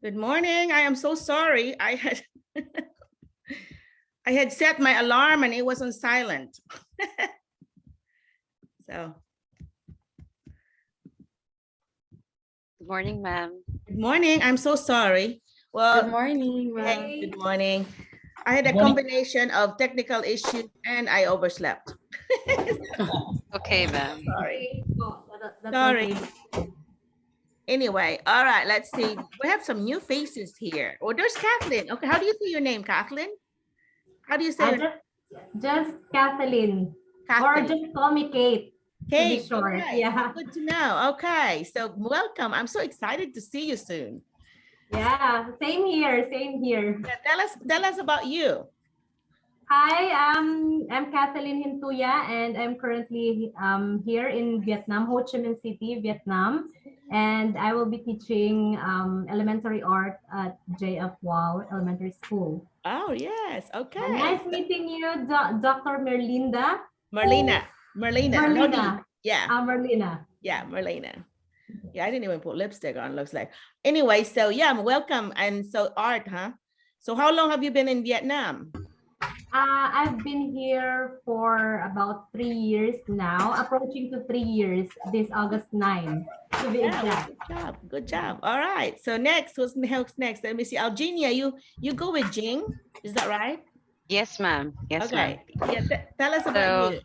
Good morning. I am so sorry. I had set my alarm and it was on silent. So. Good morning, ma'am. Good morning. I'm so sorry. Well, good morning, ma'am. good morning. I had a combination of technical issues and I overslept. Okay, ma'am. Sorry. That's Sorry. okay. Anyway, all right, let's see. We have some new faces here. Oh, there's Kathleen. Okay, how do you say your name, Kathleen? How do you say it? Just Kathleen. Kathleen. Or just call me Kate. Kate, to be short. okay. Yeah. Good to know. Okay, so welcome. I'm so excited to see you soon. Yeah, same here, same here. Yeah, tell us about you. Hi, I'm Kathleen Hintuya, and I'm currently here in Vietnam, Ho Chi Minh City, Vietnam. And I will be teaching elementary art at JF Wow Elementary School. Oh, yes. Okay. Nice meeting you, Dr. Merlina. Merlina. Yeah. Merlina. Yeah, Merlina. Yeah, I didn't even put lipstick on, looks like. Anyway, so yeah, welcome. And so art, huh? So how long have you been in Vietnam? I've been here for about 3 years now, approaching to 3 years this August 9. To be exact. Good job. Good job. All right. So next, who's next? Let me see. Eugenia, you go with Jing. Is that right? Yes, ma'am. Yes, okay. Yeah, tell us about you.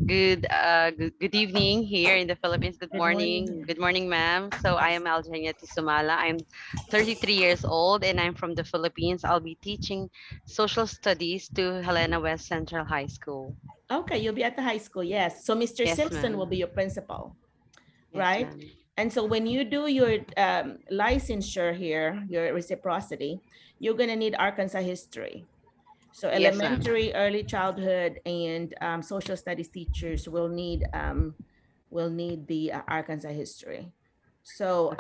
Good evening here in the Philippines. Good morning. Good morning, ma'am. So I am Aljania Tisumala. I'm 33 years old and I'm from the Philippines. I'll be teaching social studies to Helena West Central High School. Okay, you'll be at the high school, yes. So Mr. Simpson will be your principal, right? And so when you do your licensure here, your reciprocity, you're gonna need Arkansas history. So elementary, early childhood, and social studies teachers will need the Arkansas history. So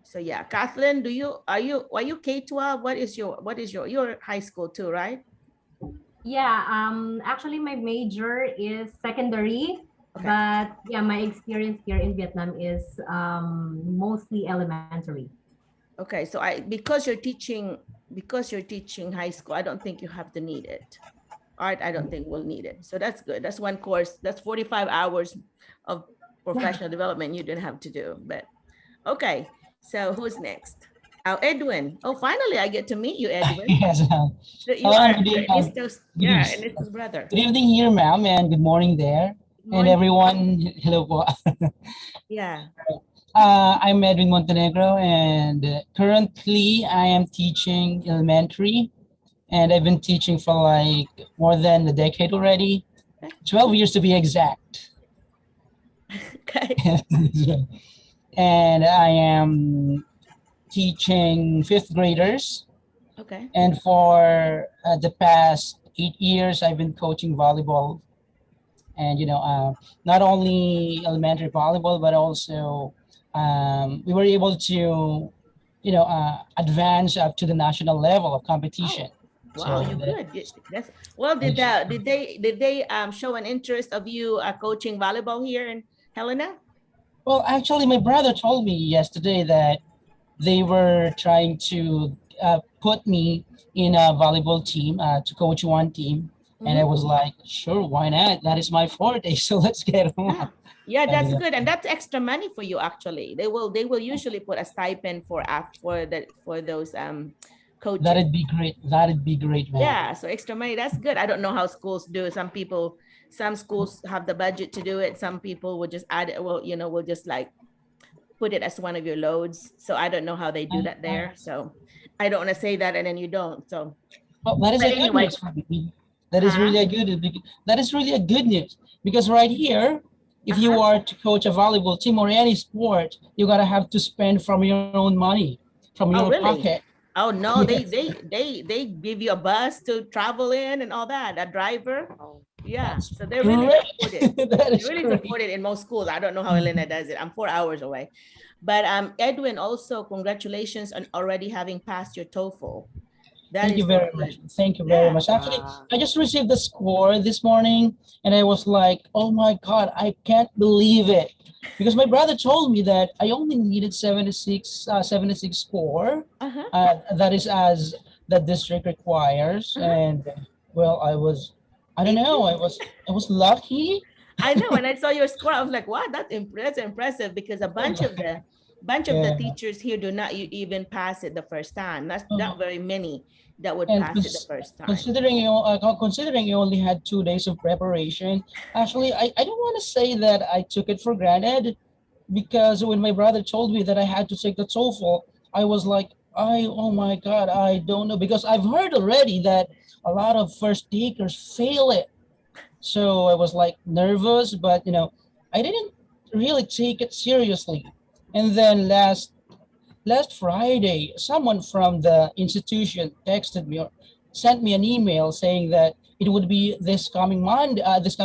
so yeah, Kathleen, are you K-12? What is your high school too, right? Yeah, actually my major is secondary, but yeah, my experience here in Vietnam is mostly elementary. Okay, so because you're teaching high school, I don't think you have to need it. Art, I don't think we'll need it. So that's good. That's one course. That's 45 hours of professional development you didn't have to do. But okay, so who's next? Oh, Edwin. Oh, finally I get to meet you, Edwin. Yes, You hello, are good Ernesto's brother. Good evening here, ma'am, and good morning there. And everyone, hello po. Yeah. I'm Edwin Montenegro, and currently I am teaching elementary, and I've been teaching for like more than a decade already, 12 years to be exact. Okay. And I am teaching 5th graders. Okay. And for the past 8 years, I've been coaching volleyball. And, not only elementary volleyball, but also we were able to, advance up to the national level of competition. Oh, wow, you're good. That's well. Did they show an interest of you coaching volleyball here in Helena? Well, actually, my brother told me yesterday that they were trying to put me in a volleyball team to coach one team. And I was like, sure, why not? That is my forte. So let's get on. Yeah, that's good. And that's extra money for you, actually. They will usually put a stipend for those coaches. That'd be great. That'd be great, man. Yeah, so extra money, that's good. I don't know how schools do it. Some schools have the budget to do it. Some people will just add it, will just like put it as one of your loads. So I don't know how they do that there. So I don't want to say that and then you don't. So well, that is a good news for me. That is really a good news, because right here, if you are to coach a volleyball team or any sport, you gotta have to spend from your own money, from your pocket. Oh no, yes. they give you a bus to travel in and all that, a driver. Yeah, so they're really supported. They're really supported in most schools. I don't know how Helena does it. I'm 4 hours away. But Edwin, also congratulations on already having passed your TOEFL. Thank you very much. Thank you very much. Actually, I just received the score this morning and I was like, oh my God, I can't believe it. Because my brother told me that I only needed 76 score. That is as the district requires. And well, I don't know, I was lucky. I know, when I saw your score, I was like, wow, that's impressive, because a bunch of the teachers here do not even pass it the first time. That's not very many that would pass it the first time. Considering you only had 2 days of preparation, actually, I don't want to say that I took it for granted, because when my brother told me that I had to take the TOEFL, I was like, oh my God, I don't know, because I've heard already that a lot of first takers fail it. So I was like nervous, but I didn't really take it seriously. And then last Friday, someone from the institution texted me or sent me an email saying that it would be this coming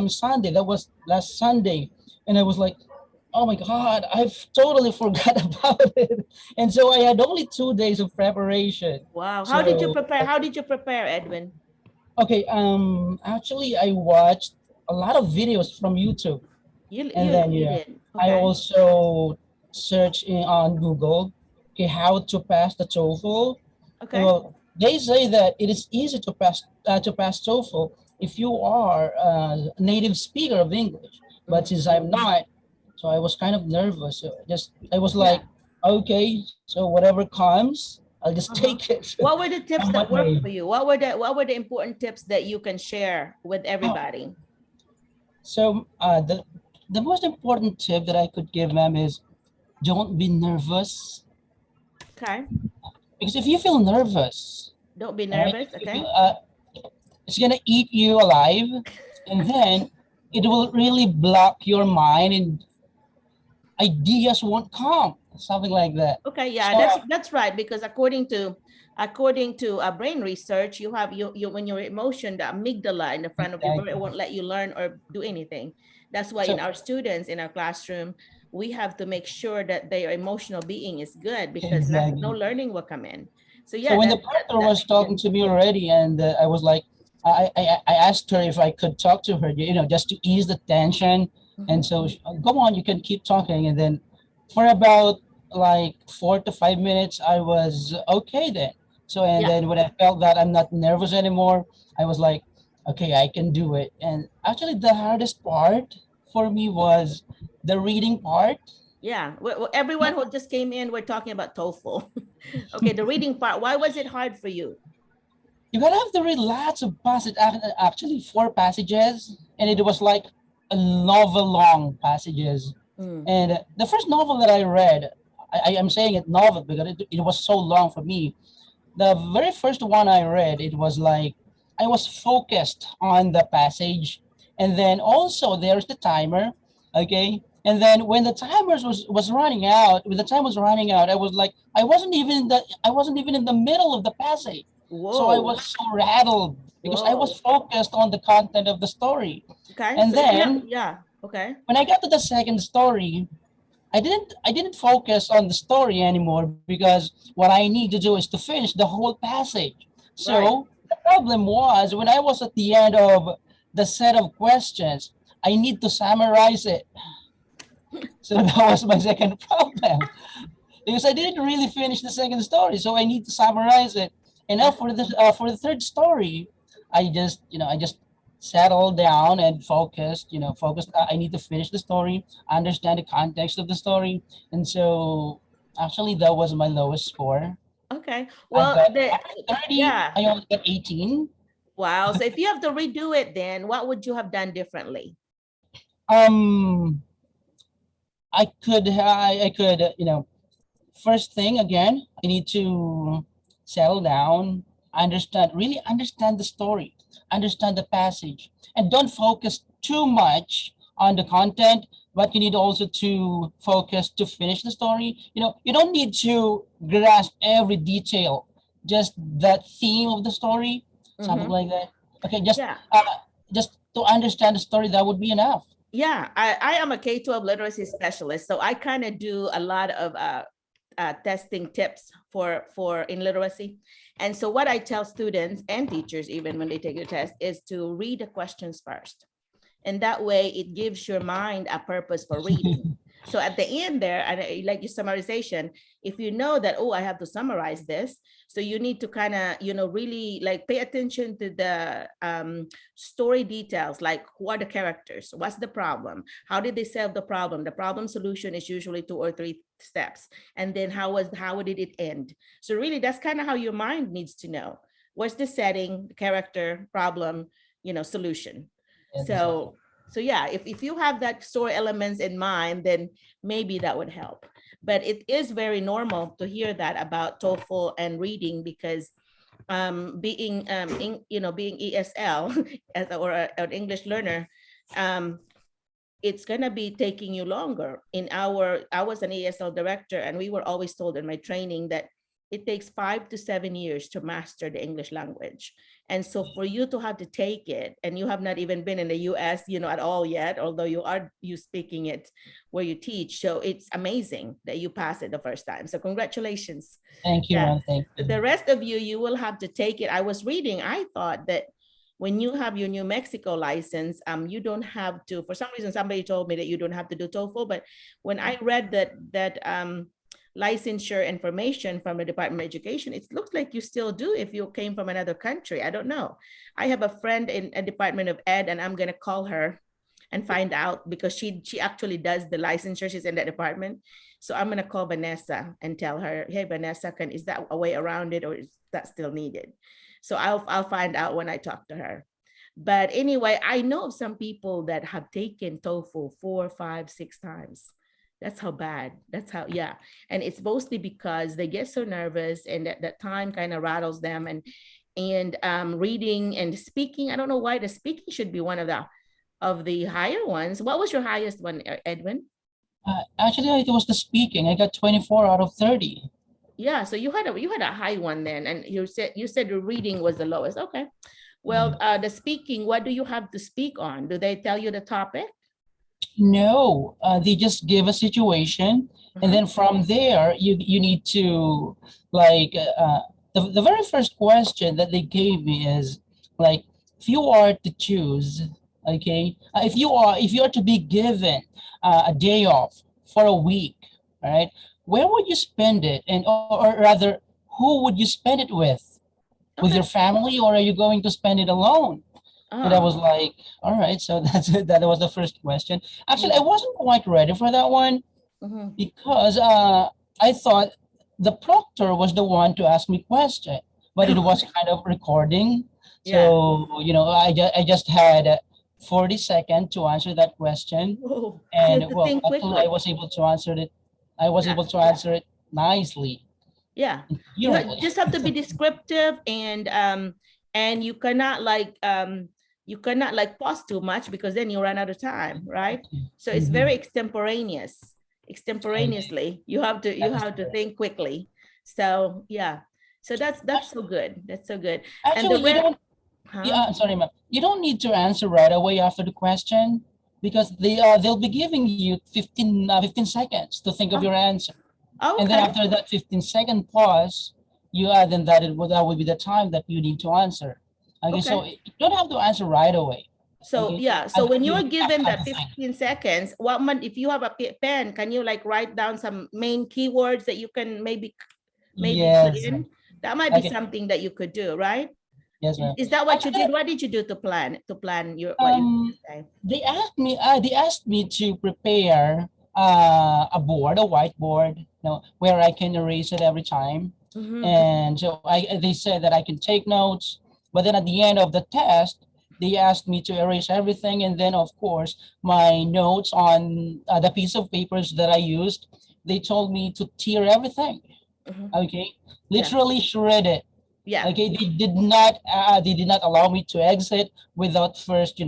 Sunday. That was last Sunday. And I was like, oh my God, I've totally forgot about it. And so I had only 2 days of preparation. Wow. How did you prepare, Edwin? Okay, actually I watched a lot of videos from YouTube. I also searched on Google, okay, how to pass the TOEFL. Okay. Well, they say that it is easy to pass TOEFL if you are a native speaker of English. But since I'm not, so I was kind of nervous. So I was like, okay, so whatever comes, I'll just take it. What were the tips that worked for you? What were the important tips that you can share with everybody? So the most important tip that I could give them is don't be nervous. Okay. Because if you feel nervous, don't be nervous. Right, okay. It's gonna eat you alive, and then it will really block your mind and ideas won't come. Something like that. Okay, yeah, so, that's right, because according to brain research, you have when your emotion, the amygdala in the front of your brain, it won't let you learn or do anything. That's why in our students in our classroom, we have to make sure that their emotional being is good, because no learning will come in. So yeah. So when the doctor was talking to me already, and I was like, I asked her if I could talk to her, just to ease the tension. And so, go on, you can keep talking. And then for about like 4 to 5 minutes, I was okay then. So, and then when I felt that I'm not nervous anymore, I was like, okay, I can do it. And actually the hardest part for me was the reading part. Yeah, well, everyone who just came in, we're talking about TOEFL. Okay, the reading part, why was it hard for you? You gotta have to read lots of passages, actually 4 passages. And it was like a novel long passages. And the first novel that I read, I am saying it novel because it was so long for me. The very first one I read, it was like I was focused on the passage, and then also there's the timer, okay. And then when the timers was running out, I was like, I wasn't even in the middle of the passage. Whoa. So I was so rattled because I was focused on the content of the story. Okay. And so then okay. When I got to the second story, I didn't focus on the story anymore, because what I need to do is to finish the whole passage. So the problem was when I was at the end of the set of questions, I need to summarize it. So that was my second problem, because I didn't really finish the second story, so I need to summarize it. And now for the third story, I just settled down and focused. I need to finish the story, understand the context of the story, and so actually that was my lowest score. Okay, well, after 30, I only got 18. Wow. So if you have to redo it, then what would you have done differently? I could, first thing again, I need to settle down, really understand the story, understand the passage, and don't focus too much on the content, but you need also to focus to finish the story. You don't need to grasp every detail, just that theme of the story, something like that. Okay, just to understand the story, that would be enough. Yeah, I am a K-12 literacy specialist, so I kind of do a lot of testing tips for in literacy. And so what I tell students and teachers, even when they take the test, is to read the questions first. And that way it gives your mind a purpose for reading. So at the end there, and like your summarization, if you know that, oh, I have to summarize this, so you need to kind of, really like pay attention to the story details, like who are the characters, what's the problem, how did they solve the problem? The problem solution is usually 2 or 3 steps. And then how did it end? So really, that's kind of how your mind needs to know. What's the setting, character, problem, solution. So yeah, if you have that story elements in mind, then maybe that would help. But it is very normal to hear that about TOEFL and reading, because being ESL or an English learner, it's gonna be taking you longer. I was an ESL director, and we were always told in my training that it takes 5 to 7 years to master the English language. And so for you to have to take it, and you have not even been in the US, at all yet, although you speaking it where you teach. So it's amazing that you passed it the first time. So congratulations. Thank you, Ron. Thank you. The rest of you will have to take it. I was reading, I thought that when you have your New Mexico license, you don't have to, for some reason, somebody told me that you don't have to do TOEFL, but when I read that licensure information from the Department of Education, it looks like you still do if you came from another country. I don't know. I have a friend in a Department of Ed, and I'm going to call her and find out, because she actually does the licensure. She's in that department. So I'm going to call Vanessa and tell her, hey, Vanessa, is that a way around it, or is that still needed? So I'll find out when I talk to her. But anyway, I know of some people that have taken TOEFL 4, 5, 6 times. That's how bad. That's how, yeah. And it's mostly because they get so nervous, and that time kind of rattles them. And reading and speaking, I don't know why the speaking should be one of the higher ones. What was your highest one, Edwin? Actually, it was the speaking. I got 24 out of 30. Yeah, so you had a high one then, and you said the reading was the lowest. Okay. Well, the speaking, what do you have to speak on? Do they tell you the topic? No, they just give a situation, and then from there you need to, like, the very first question that they gave me is like, if you are to choose, okay, if you are to be given a day off for a week, right, where would you spend it, and or rather, who would you spend it with? With your family, or are you going to spend it alone? And I was like, all right, so that was the first question. Actually, I wasn't quite ready for that one, because I thought the proctor was the one to ask me question, but it was kind of recording. So, I just had 40 seconds to answer that question. And well, actually, I was able to answer it. I was able to answer it nicely. Yeah, you just have to be descriptive, and you cannot pause too much, because then you run out of time, right? So it's very extemporaneously. You have to think quickly. So yeah, so that's so good. That's so good. Actually, sorry, ma'am. You don't need to answer right away after the question, because they'll be giving you 15 seconds to think of your answer. Okay. And then after that 15-second pause, then that will be the time that you need to answer. Okay, so you don't have to answer right away. So yeah, so when you're given that 15 seconds, if you have a pen, can you write down some main keywords that you can maybe put in? That might be something that you could do, right? Yes, ma'am. Is that what you did? What did you do to plan your what you say? They asked me to prepare a whiteboard, where I can erase it every time. And so they said that I can take notes, but then at the end of the test, they asked me to erase everything. And then of course, my notes on the piece of papers that I used, they told me to tear everything. Okay, literally shred it. Yeah. Okay, they did not allow me to exit without first,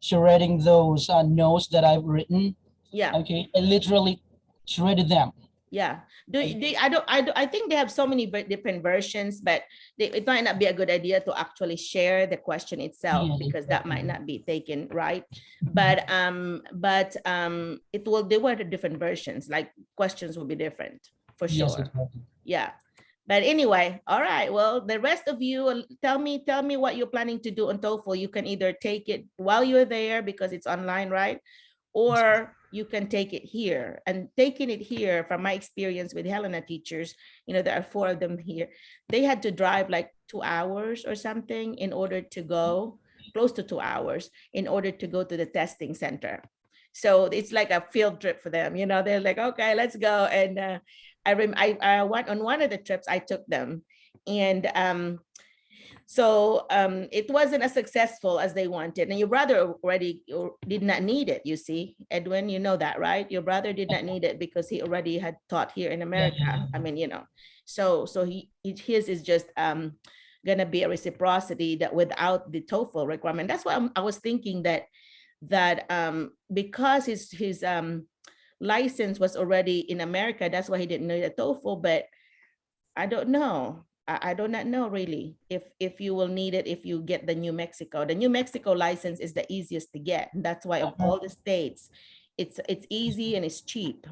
shredding those notes that I've written. Yeah. Okay, I literally shredded them. Yeah. I think they have so many different versions, but it might not be a good idea to actually share the question itself, because that might not be taken right. But they were the different versions, like questions will be different. for Yes, sure. exactly. Yeah. But anyway, all right. Well, the rest of you, tell me what you're planning to do on TOEFL. You can either take it while you're there because it's online, right? Or you can take it here. And taking it here, from my experience with Helena teachers, you know, there are 4 of them here. They had to drive like 2 hours or something in order to go, close to 2 hours, in order to go to the testing center. So it's like a field trip for them. You know, they're like, okay, let's go. And I went on one of the trips, I took them, and it wasn't as successful as they wanted. And your brother already did not need it, you see, Edwin, you know that, right? Your brother did not need it because he already had taught here in America. I mean, you know, so his is just gonna be a reciprocity that without the TOEFL requirement. That's why I was thinking that because his license was already in America, that's why he didn't need a TOEFL. But I don't know. I do not know really if you will need it if you get the New Mexico. The New Mexico license is the easiest to get. And that's why of all the states, it's easy and it's cheap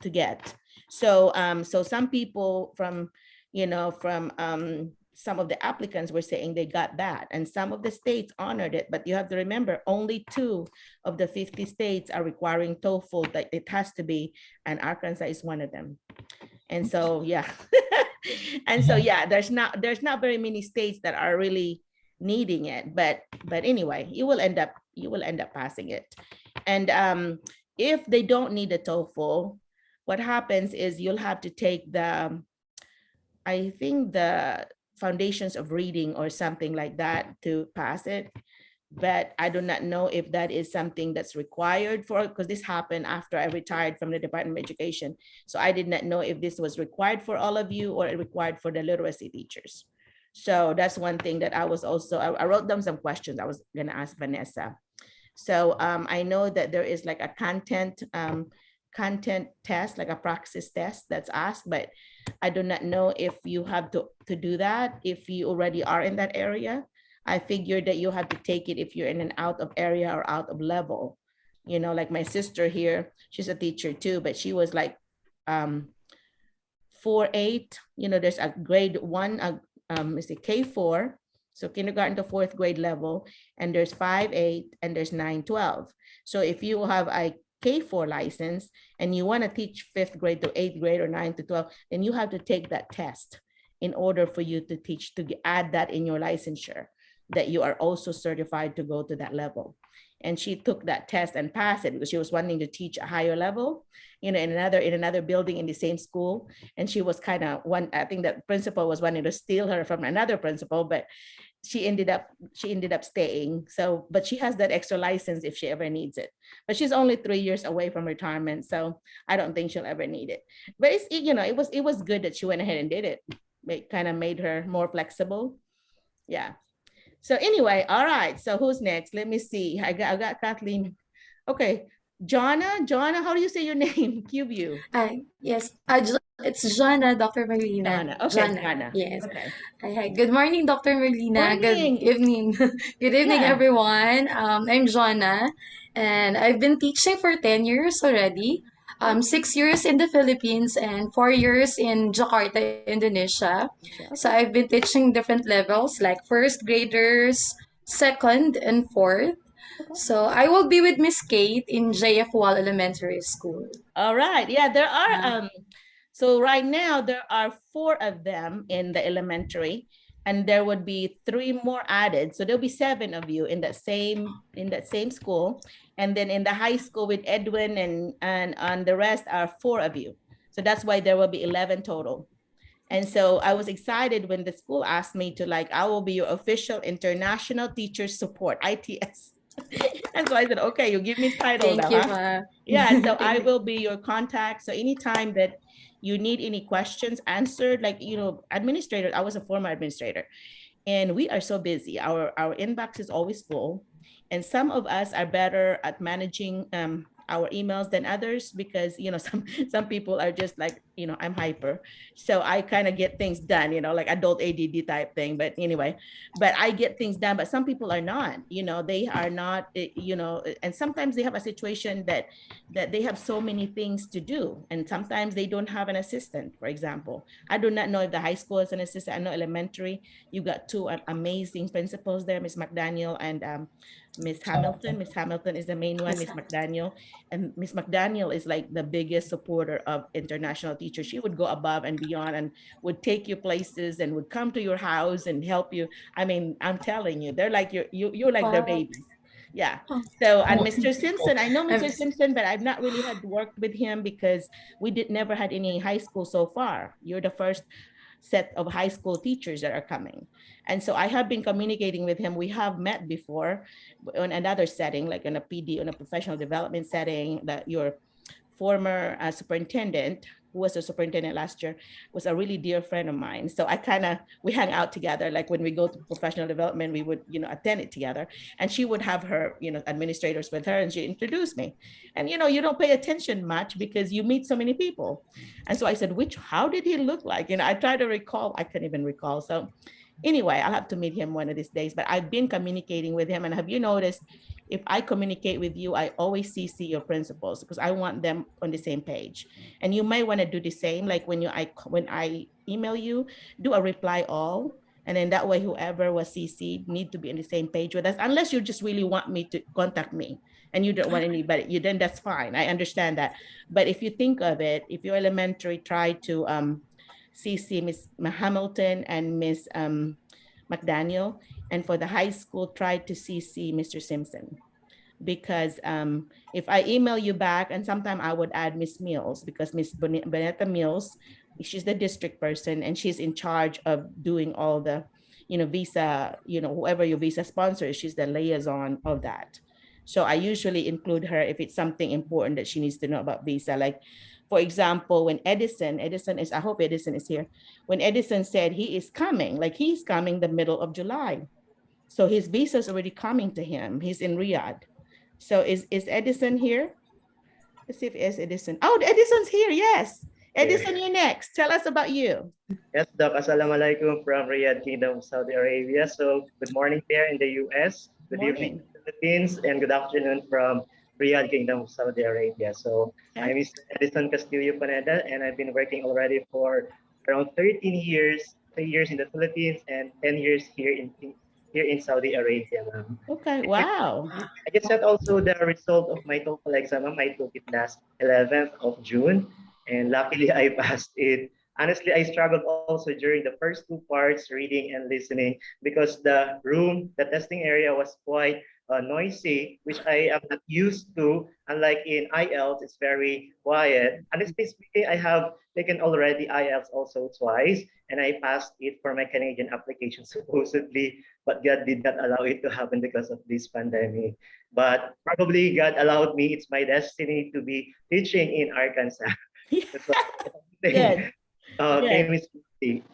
to get. So so some people from, you know, from some of the applicants were saying they got that, and some of the states honored it. But you have to remember, only 2 of the 50 states are requiring TOEFL, that it has to be, and Arkansas is one of them. And so, yeah. And so, yeah, there's not very many states that are really needing it, but anyway, you will end up passing it. And if they don't need a TOEFL, what happens is you'll have to take the, I think, the foundations of reading or something like that to pass it. But I do not know if that is something that's required for, because this happened after I retired from the Department of Education. So I did not know if this was required for all of you or required for the literacy teachers. So that's one thing that I was also, I wrote down some questions I was gonna ask Vanessa. So I know that there is like a content test, like a praxis test that's asked, but I do not know if you have to do that if you already are in that area. I figured that you have to take it if you're in an out of area or out of level. You know, like my sister here, she's a teacher too, but she was like 4-8. You know, there's a grade 1, it's a K4, so kindergarten to 4th grade level, and there's 5-8, and there's 9-12. So if you have a K4 license and you want to teach 5th grade to 8th grade or 9 to 12, then you have to take that test in order for you to teach, to add that in your licensure, that you are also certified to go to that level. And she took that test and passed it because she was wanting to teach a higher level, you know, in another building in the same school. And she was kind of I think that principal was wanting to steal her from another principal, but she ended up staying. So, but she has that extra license if she ever needs it. But she's only 3 years away from retirement, so I don't think she'll ever need it. But it's, you know, it was good that she went ahead and did it. It kind of made her more flexible. Yeah. So anyway, all right. So who's next? Let me see. I got Kathleen. Okay, Jonna, how do you say your name? QView. Yes, it's Jonna, Dr. Merlina. Jonna. Okay, Jonna. Yes. Okay. Hi. Good morning, Dr. Merlina. Morning. Good evening. Good evening, Yeah. everyone. I'm Jonna, and I've been teaching for 10 years already. 6 years in the Philippines and 4 years in Jakarta, Indonesia. So I've been teaching different levels like first graders, second, and fourth. So I will be with Miss Kate in JF Wall Elementary School. All right. Yeah, there are so right now there are 4 of them in the elementary, and there would be 3 more added. So there'll be 7 of you in that same school. And then in the high school with Edwin and on the rest are 4 of you. So that's why there will be 11 total. And so I was excited when the school asked me to, like, I will be your official International Teacher Support, ITS. And so I said, okay, you give me the title. Thank you, Ma. Yeah, so I will be your contact. So anytime that you need any questions answered, like, you know, administrator, I was a former administrator, and we are so busy. Our inbox is always full. And some of us are better at managing our emails than others, because, you know, some people are just like you know, I'm hyper. So I kind of get things done, you know, like adult ADD type thing. But anyway, but I get things done, but some people are not, you know, they are not, you know, and sometimes they have a situation that they have so many things to do. And sometimes they don't have an assistant, for example. I do not know if the high school is an assistant. I know elementary, you got two amazing principals there, Miss McDaniel and Miss Hamilton. Miss Hamilton is the main one, Miss McDaniel. And Miss McDaniel is like the biggest supporter of international teachers. She would go above and beyond and would take you places and would come to your house and help you. I mean, I'm telling you, they're like you're like their Wow. babies. Yeah. Oh, So, and Oh, Mr. Simpson, I know I'm Mr. Simpson, but I've not really had worked with him because we never had any high school so far. You're the first set of high school teachers that are coming. And so I have been communicating with him. We have met before on another setting, like in a PD, on a professional development setting, that your former superintendent, who was a superintendent last year, was a really dear friend of mine. So we hang out together. Like when we go to professional development, we would, you know, attend it together. And she would have her, you know, administrators with her, and she introduced me. And, you know, you don't pay attention much because you meet so many people. And so I said, how did he look like? You know, I try to recall, I can't even recall. So anyway, I'll have to meet him one of these days, but I've been communicating with him. And have you noticed, if I communicate with you, I always CC your principals because I want them on the same page. And you may want to do the same, like when I email you, do a reply all. And then that way, whoever was CC'd need to be on the same page with us, unless you just really want me to contact me and you don't want anybody, then that's fine. I understand that. But if you think of it, if you're elementary, try to CC Miss Hamilton and Miss McDaniel. And for the high school, try to CC Mr. Simpson. Because if I email you back, and sometime I would add Miss Mills, because Miss Bonetta Mills, she's the district person and she's in charge of doing all the, you know, visa, you know, whoever your visa sponsor is, she's the liaison of that. So I usually include her if it's something important that she needs to know about visa. Like, for example, when Edison is, I hope Edison is here. When Edison said he is coming, like he's coming the middle of July. So his visa is already coming to him. He's in Riyadh. So is Edison here? Let's see if it's Edison. Oh, Edison's here, yes. Edison, you're next. Tell us about you. Yes, Doc. Assalamualaikum from Riyadh, Kingdom of Saudi Arabia. So good morning there in the US. Good evening, Philippines, and good afternoon from Riyadh, Kingdom of Saudi Arabia. So okay. I'm Mr. Edison Castillo Paneda, and I've been working already for around 13 years, 3 years in the Philippines and 10 years here in Saudi Arabia. Okay, wow. I just said also the result of my TOEFL exam. I took it last 11th of June, and luckily I passed it. Honestly, I struggled also during the first two parts, reading and listening, because the testing area was quite noisy, which I am not used to. Unlike in IELTS, it's very quiet. Honestly speaking, I have taken already IELTS also twice, and I passed it for my Canadian application supposedly, but God did not allow it to happen because of this pandemic. But probably God allowed me. It's my destiny to be teaching in Arkansas. Good.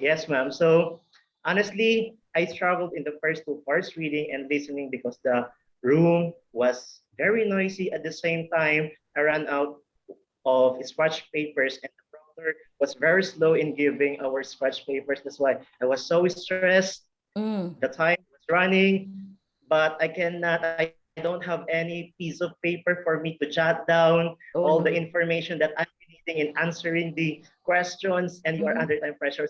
Yes, ma'am. So honestly, I struggled in the first two parts, reading and listening, because the room was very noisy. At the same time, I ran out of scratch papers, and the prompter was very slow in giving our scratch papers. That's why I was so stressed. The time was running, but I don't have any piece of paper for me to jot down all the information that I'm needing in answering the questions, and you are under time pressure.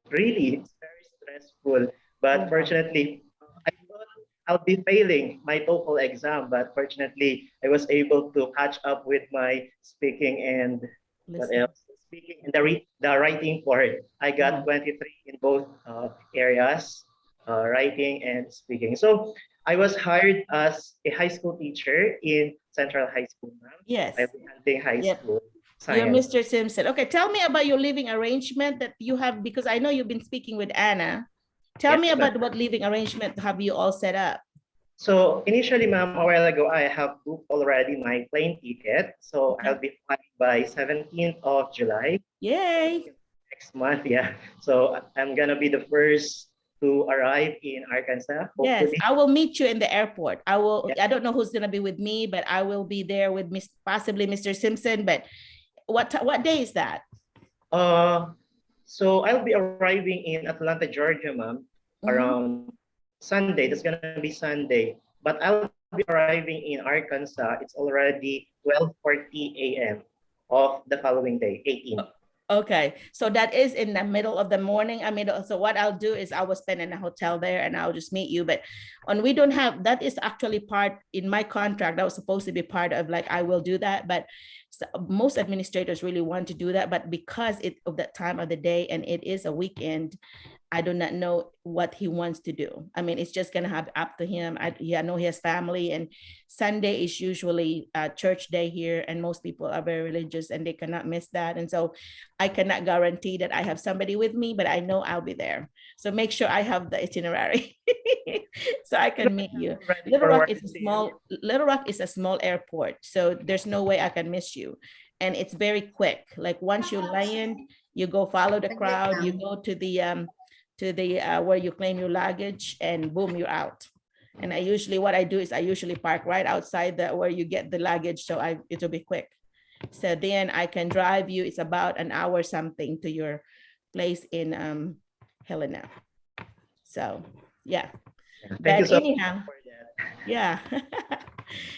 Really, it's very stressful. But fortunately, I thought I'll be failing my TOEFL exam, but fortunately, I was able to catch up with my speaking and what else? Speaking and the writing part. I got 23 in both areas, writing and speaking. So I was hired as a high school teacher in Central High School. Yes. I've been handling high school. Science. You're Mr. Simpson. Okay, tell me about your living arrangement that you have, because I know you've been speaking with Anna. Tell me about what living arrangement have you all set up? So initially, ma'am, a while ago, I have booked already my plane ticket. So I'll be flying by 17th of July. Yay! Next month, yeah. So I'm gonna be the first to arrive in Arkansas. Hopefully. Yes, I will meet you in the airport. I will. Yeah. I don't know who's gonna be with me, but I will be there with possibly Mr. Simpson. But what day is that? So I'll be arriving in Atlanta, Georgia, ma'am, around Sunday. That's gonna be Sunday. But I'll be arriving in Arkansas. It's already 12:40 a.m. of the following day, 18. Okay, so that is in the middle of the morning. I mean, so what I'll do is I will spend in a hotel there and I'll just meet you. But we don't have, that is actually part in my contract. That was supposed to be part of, like, I will do that. But most administrators really want to do that. But because of that time of the day and it is a weekend, I do not know what he wants to do. I mean, it's just gonna have up to him. I know he has family, and Sunday is usually a church day here, and most people are very religious and they cannot miss that. And so I cannot guarantee that I have somebody with me, but I know I'll be there. So make sure I have the itinerary so I can meet you. Little Rock is a small airport, so there's no way I can miss you. And it's very quick. Like once you land, you go follow the crowd, you go to the where you claim your luggage, and boom, you're out. And what I do is I usually park right outside where you get the luggage, so it'll be quick. So then I can drive you. It's about an hour something to your place in Helena. So yeah. Thank you so anyhow, much for that. Yeah.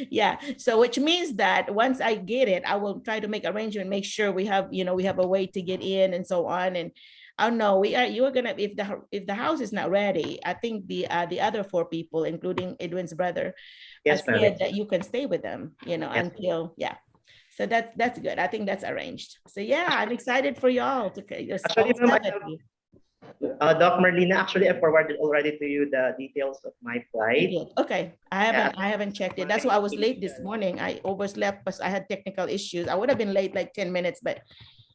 Yeah. So which means that once I get it, I will try to make arrangement, make sure we have a way to get in and so on. And oh no, you're gonna, if the house is not ready, I think the other 4 people, including Edwin's brother, Yes, said that you can stay with them, Yes. until, yeah. So that's good. I think that's arranged. So yeah, I'm excited for y'all to Actually, ma'am, Doc Merlina, actually, I forwarded already to you the details of my flight. Okay, I haven't checked it. That's why I was late this morning. I overslept because I had technical issues. I would have been late like 10 minutes, but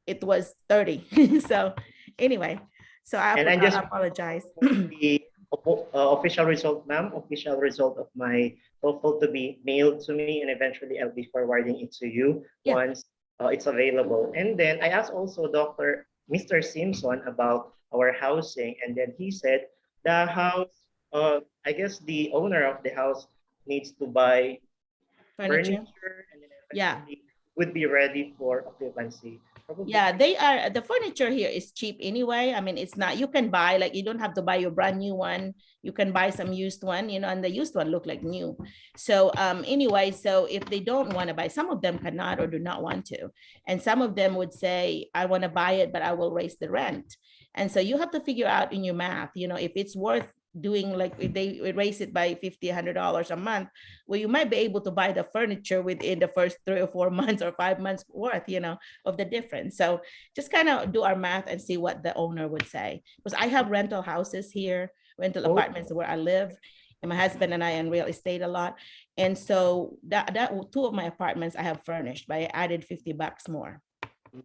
it was 30. So anyway, so I apologize. The official result, ma'am, official result of my TOEFL to be mailed to me, and eventually I'll be forwarding it to you once it's available. And then I asked also Mr. Simpson about our housing, and then he said the house, I guess the owner of the house needs to buy furniture and then eventually would be ready for occupancy. Probably. Yeah, the furniture here is cheap anyway. I mean, it's not, you can buy, like, you don't have to buy your brand new one. You can buy some used one, and the used one look like new. So anyway, so if they don't want to buy, some of them cannot or do not want to. And some of them would say, I want to buy it, but I will raise the rent. And so you have to figure out in your math, if it's worth doing, like if they raise it by $50, $100 a month, well, you might be able to buy the furniture within the first 3 or 4 months or 5 months worth, of the difference. So just kind of do our math and see what the owner would say. Because I have rental houses here, rental apartments where I live, and my husband and I in real estate a lot. And so that 2 of my apartments I have furnished, but I added $50 more.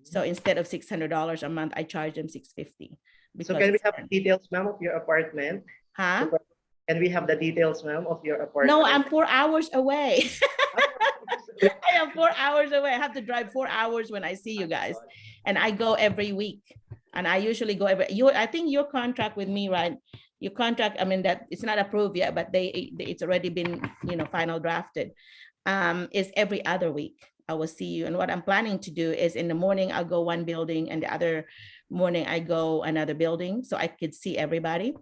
So instead of $600 a month, I charge them $650. So can we have details, ma'am, of your apartment? Huh? Can we have the details, ma'am, of your apartment? No, I'm 4 hours away. I am 4 hours away. I have to drive 4 hours when I see you guys. And I go every week. And I usually go I think your contract with me, right? Your contract, I mean, that it's not approved yet, but it's already been, final drafted, is every other week. I will see you. And what I'm planning to do is in the morning, I'll go one building, and the other morning I go another building, so I could see everybody.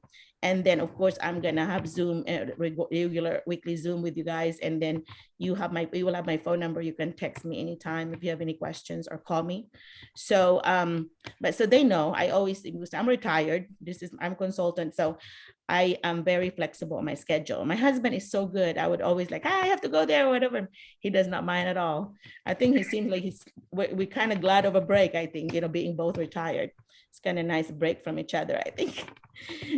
And then of course I'm gonna have Zoom, regular weekly Zoom with you guys. And then you will have my phone number. You can text me anytime if you have any questions, or call me. So, but so they know I'm retired. I'm a consultant. So I am very flexible on my schedule. My husband is so good. I would always like, I have to go there or whatever. He does not mind at all. I think he seems like we're kind of glad of a break, I think, being both retired. It's kind of nice break from each other, I think.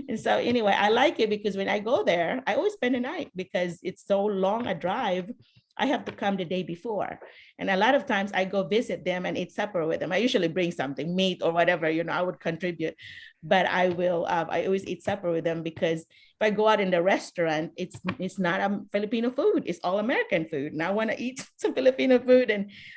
And so anyway, I like it because when I go there, I always spend the night because it's so long a drive. I have to come the day before. And a lot of times I go visit them and eat supper with them. I usually bring something, meat or whatever, I would contribute, but I always eat supper with them, because if I go out in the restaurant, it's not a Filipino food, it's all American food. And I want to eat some Filipino food,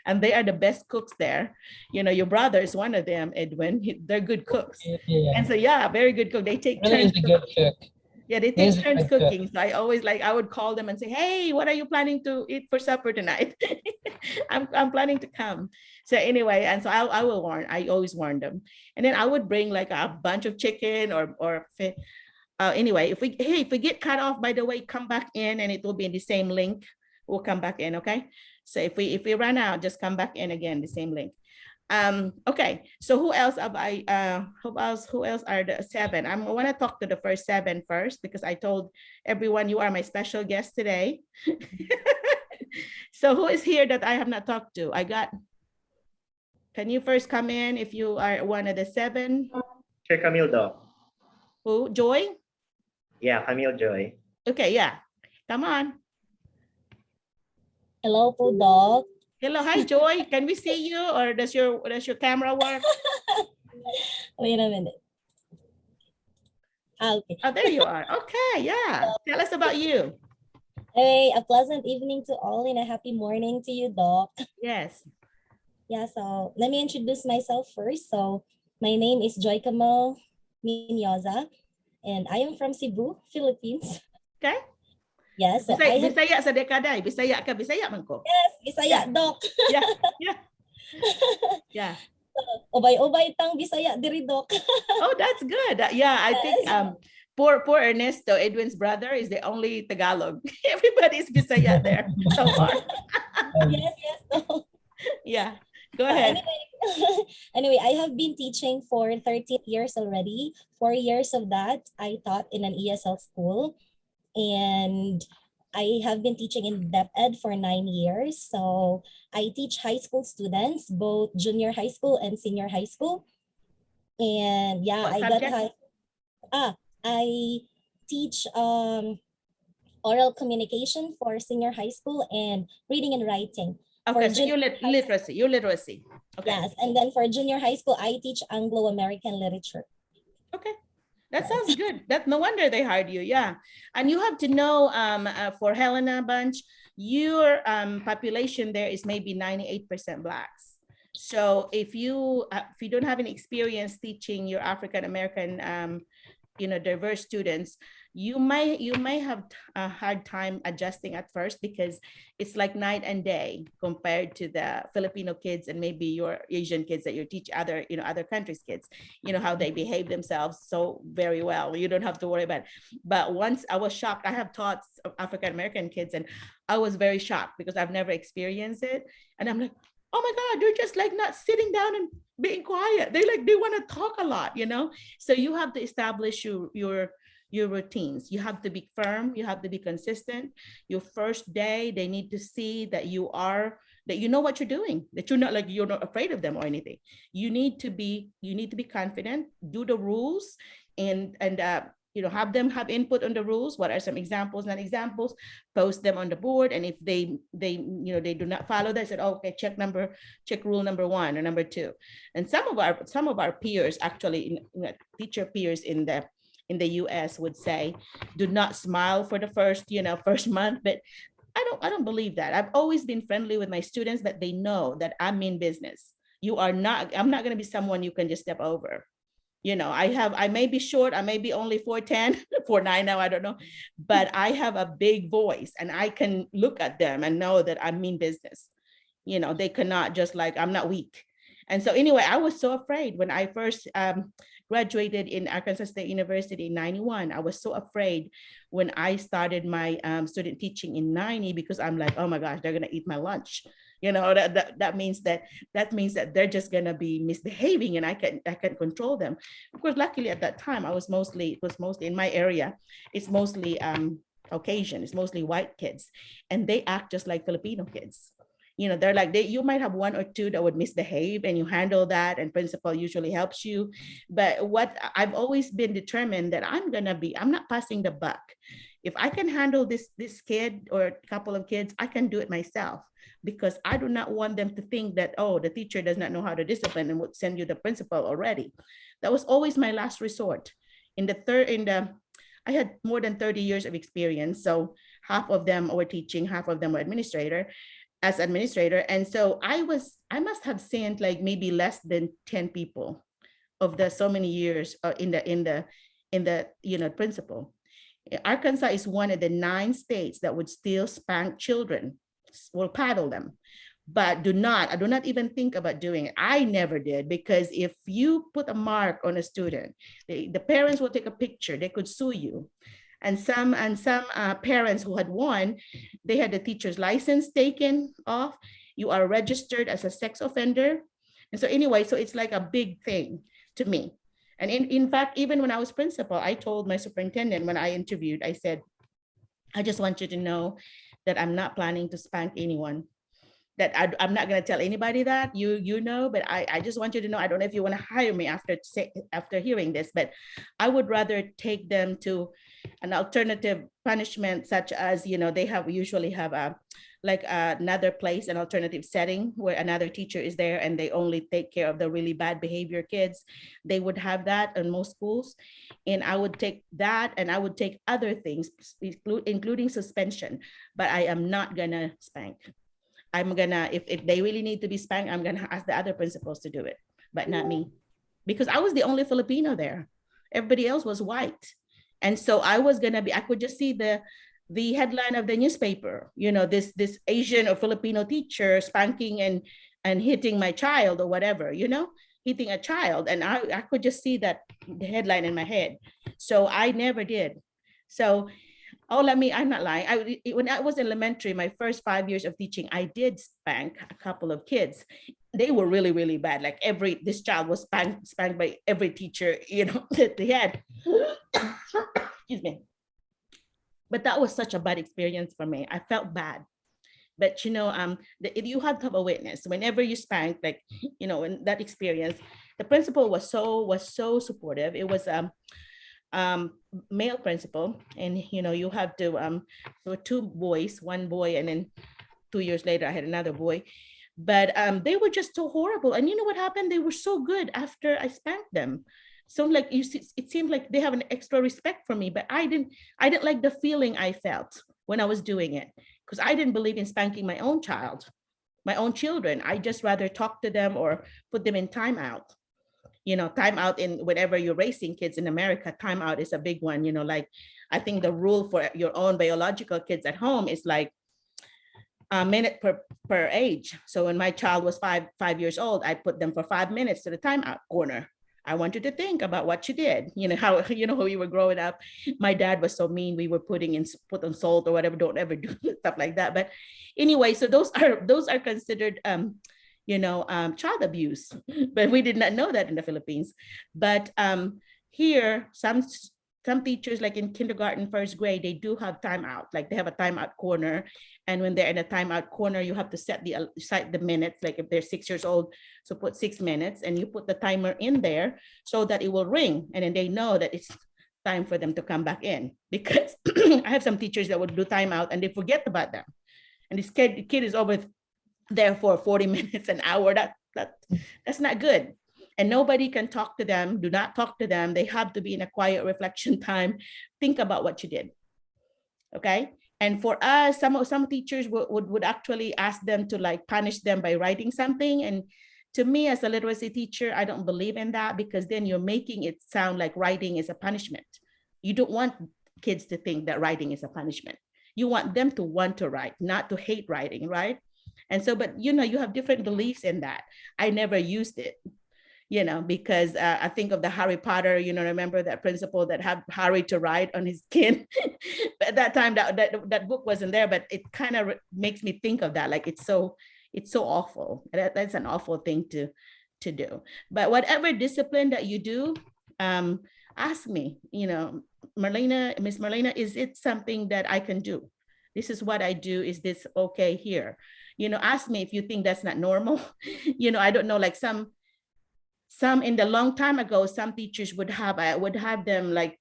and they are the best cooks there. Your brother is one of them, Edwin. They're good cooks. Yeah. And so, very good cook. They take turns. Really is a good cook. Yeah, they take turns cooking. So I always I would call them and say, hey, what are you planning to eat for supper tonight? I'm planning to come. So anyway, and so I always warn them. And then I would bring like a bunch of chicken or anyway, if we get cut off, by the way, come back in and it will be in the same link. We'll come back in, okay? So if we run out, just come back in again, the same link. Okay, so who else have who else are the 7? I want to talk to the first 7 first, because I told everyone you are my special guest today. So who is here that I have not talked to? Can you first come in if you are one of the 7? Sure, Camille though. Who? Joy? Yeah, Camille Joy. Okay, yeah. Come on. Hello po, Doc. Hello, hi Joy. Can we see you, or does your camera work? Wait a minute. Okay. Oh, there you are. Okay, yeah. Tell us about you. Hey, a pleasant evening to all and a happy morning to you, Doc. Yes. Yeah, so let me introduce myself first. So my name is Joy Camille Minyoza, and I am from Cebu, Philippines. Okay. Yes. So Bisaya sa dekada. Bisaya ka, Bisaya man ko. Yes, Bisaya, yeah. Doc. Yeah, yeah. Yeah. Ubay-ubay tang Bisaya diri, Doc. Oh, that's good. Yeah, I think poor Ernesto, Edwin's brother, is the only Tagalog. Everybody's Bisaya there so far. Yes, Doc. Yeah. Go ahead. Anyway, I have been teaching for 13 years already. 4 years of that, I taught in an ESL school. And I have been teaching in DepEd for 9 years. So I teach high school students, both junior high school and senior high school. And yeah, I teach oral communication for senior high school and reading and writing. Okay, so literacy. Okay. Yes, and then for junior high school, I teach Anglo-American literature. Okay. That sounds good. No wonder they hired you. Yeah. And you have to know for Helena Bunch, your population there is maybe 98% Blacks. So if you don't have any experience teaching your African American diverse students, you may have a hard time adjusting at first, because it's like night and day compared to the Filipino kids and maybe your Asian kids that you teach other countries' kids, how they behave themselves so very well. You don't have to worry about it. But once I was shocked, I have taught African American kids and I was very shocked because I've never experienced it. And I'm like, oh my God, they're just like not sitting down and being quiet. They want to talk a lot, So you have to establish your routines. You have to be firm. You have to be consistent. Your first day, they need to see that you know what you're doing, that you're not afraid of them or anything. You need to be confident, do the rules, and have them have input on the rules. What are some examples, non-examples? Post them on the board. And if they do not follow that, said, okay, check rule number 1 or number 2. And some of our peers, actually, teacher peers in the US would say, do not smile for the first month. But I don't believe that. I've always been friendly with my students, that they know that I mean business. I'm not going to be someone you can just step over. I may be short, I may be only 4'10", 4'9" now, I don't know, but I have a big voice and I can look at them and know that I mean business. They cannot just I'm not weak. And so anyway, I was so afraid when I first graduated in Arkansas State University in 91. I was so afraid when I started my student teaching in 90, because I'm like, oh my gosh, they're gonna eat my lunch. That means that they're just gonna be misbehaving and I can control them. Of course, luckily at that time, it was mostly in my area. It's mostly Caucasian, it's mostly white kids, and they act just like Filipino kids. They're like, you might have 1 or 2 that would misbehave, and you handle that, and principal usually helps you. But what I've always been determined that I'm not passing the buck. If I can handle this kid or a couple of kids, I can do it myself, because I do not want them to think that, oh, the teacher does not know how to discipline and would send you the principal already. That was always my last resort. I had more than 30 years of experience. So half of them were teaching, half of them were administrator. And so I must have sent like maybe less than 10 people of the so many years in the principal. Arkansas is one of the 9 states that would still spank children, will paddle them. But I do not even think about doing it. I never did, because if you put a mark on a student, the parents will take a picture, they could sue you. And some parents who had won, they had the teacher's license taken off. You are registered as a sex offender. And so anyway, so it's like a big thing to me. And in fact, even when I was principal, I told my superintendent when I interviewed, I said, I just want you to know that I'm not planning to spank anyone. That I'm not going to tell anybody that, you know, but I just want you to know, I don't know if you want to hire me after hearing this, but I would rather take them to an alternative punishment, such as, you know, they usually have another place, an alternative setting where another teacher is there and they only take care of the really bad behavior kids. They would have that in most schools. And I would take that, and I would take other things, including suspension, but I am not gonna spank. I'm gonna, if they really need to be spanked, I'm gonna ask the other principals to do it, but not me, because I was the only Filipino there. Everybody else was white. And so I could just see the headline of the newspaper, you know, this Asian or Filipino teacher spanking and hitting my child or whatever, you know, hitting a child. And I could just see that, the headline in my head. So I never did. So I'm not lying. When I was elementary, my first 5 years of teaching, I did spank a couple of kids. They were really, really bad. Like this child was spanked by every teacher, you know, that they had. Excuse me. But that was such a bad experience for me. I felt bad. But you know, you have to have a witness. Whenever you spank, like, you know, in that experience, the principal was so supportive. It was male principal, and you know, you have to there were 2 boys, 1 boy, and then 2 years later I had another boy. But they were just so horrible. And you know what happened? They were so good after I spanked them. So like, it seemed like they have an extra respect for me, but I didn't like the feeling I felt when I was doing it, because I didn't believe in spanking my own children. I just rather talk to them or put them in timeout. You know, timeout, in whenever you're raising kids in America, timeout is a big one. You know, like, I think the rule for your own biological kids at home is like a minute per age. So when my child was 5 years old, I put them for 5 minutes to the timeout corner. I want you to think about what you did. You know, how we were growing up. My dad was so mean. We were put on salt or whatever. Don't ever do stuff like that. But anyway, so those are considered child abuse, but we did not know that in the Philippines. But here, some teachers, like in kindergarten, first grade, they do have timeout. Like, they have a timeout corner, and when they're in a timeout corner, you have to set the minutes. Like, if they're 6 years old, so put 6 minutes, and you put the timer in there so that it will ring, and then they know that it's time for them to come back in. Because I have some teachers that would do timeout and they forget about them, and this kid is over there for 40 minutes, an hour. That's not good. And nobody can talk to them. Do not talk to them. They have to be in a quiet reflection time. Think about what you did. Okay. And for us, some teachers would actually ask them to like punish them by writing something. And to me, as a literacy teacher, I don't believe in that, because then you're making it sound like writing is a punishment. You don't want kids to think that writing is a punishment. You want them to want to write, not to hate writing, right? And so, but you know, you have different beliefs in that. I never used it, you know, because I think of the Harry Potter, you know, remember that principal that had Harry to write on his skin. At that time, that book wasn't there, but it kind of makes me think of that. Like, it's so awful. That's an awful thing to do. But whatever discipline that you do, ask me, you know, Miss Merlina, is it something that I can do? This is what I do. Is this okay here? You know, ask me if you think that's not normal. You know, I don't know, like some in the long time ago, some teachers would have them like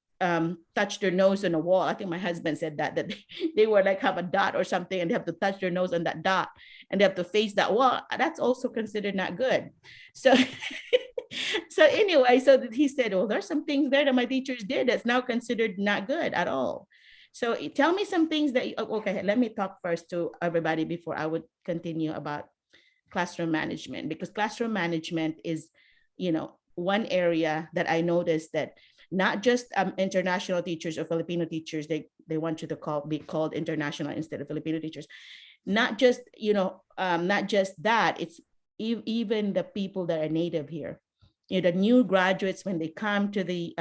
touch their nose on a wall. I think my husband said that they were like have a dot or something, and they have to touch their nose on that dot, and they have to face that wall. That's also considered not good. So so anyway, so he said, well, there's some things there that my teachers did that's now considered not good at all. So tell me some things that, okay, let me talk first to everybody before I would continue about classroom management, because classroom management is, you know, one area that I noticed that not just international teachers or Filipino teachers. They want you to be called international instead of Filipino teachers. Not just, not just that, it's even the people that are native here. The new graduates, when they come to the